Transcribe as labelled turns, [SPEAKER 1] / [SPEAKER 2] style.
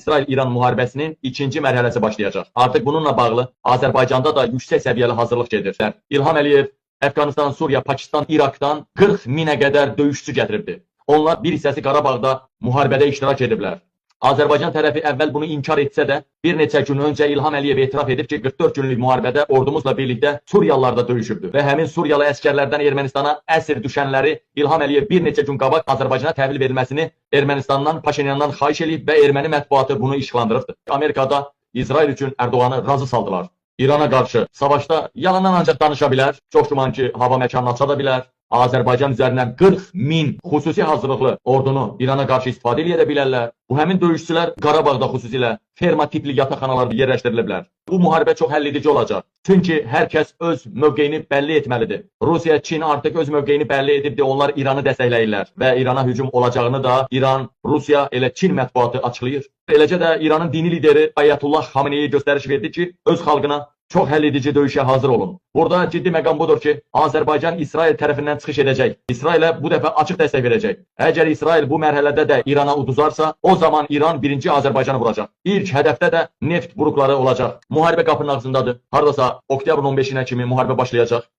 [SPEAKER 1] İsrail-İran müharibəsinin ikinci mərhələsi başlayacaq. Artıq bununla bağlı Azərbaycanda da yüksək səviyyəli hazırlıq gedir. İlham Əliyev Əfqanistan, Suriya, Pakistan, İraqdan 40 minə qədər döyüşçü gətiribdi. Onlar bir hissəsi Qarabağda müharibədə iştirak ediblər. Azərbaycan tərəfi əvvəl bunu inkar etsə də, bir neçə gün öncə İlham Əliyev etiraf edib ki, 44 günlük müharibədə ordumuzla birlikdə Suriyalılarda döyüşübdü və həmin Suriyalı əskərlərdən Ermənistana əsir düşənləri İlham Əliyev bir neçə gün qabaq Azərbaycana təhvil verilməsini Ermənistandan, Paşinyandan xahiş edib və erməni mətbuatı bunu işıqlandırıbdı. Amerikada İsrail üçün Ərdoğanı razı saldılar. İrana qarşı savaşda yalandan ancaq danışa bilər, çox güman ki, hava məkanını aça da bilər. Azərbaycan üzərindən 40 min xüsusi hazırlıqlı ordunu İrana qarşı istifadə edə bilərlər. Bu həmin döyüşçülər Qarabağda xüsusilə ferma tipli yataqxanalarda yerləşdiriliblər. Bu müharibə çox həlledici olacaq. Çünki hər kəs öz mövqeyini bəlli etməlidir. Rusiya, Çin artıq öz mövqeyini bəlli edibdir. Onlar İranı dəstəkləyirlər və İrana hücum olacağını da İran, Rusiya, elə Çin mətbuatı açıqlayır. Eləcə də İranın dini lideri Ayətullah Xameneyi göstəriş verdi ki, öz xalqına çox həlledici döyüşə hazır olun. Burada ciddi məqam budur ki, Azərbaycan İsrail tərəfindən çıxış edəcək. İsrailə bu dəfə açıq dəstək verəcək. Əgər İsrail bu mərhələdə də İrana uduzarsa, o zaman İran birinci Azərbaycanı vuracaq. İlk hədəfdə də neft buruqları olacaq. Müharibə qapının ağzındadır. Hardasa oktyabrın 15-nə kimi müharibə başlayacaq.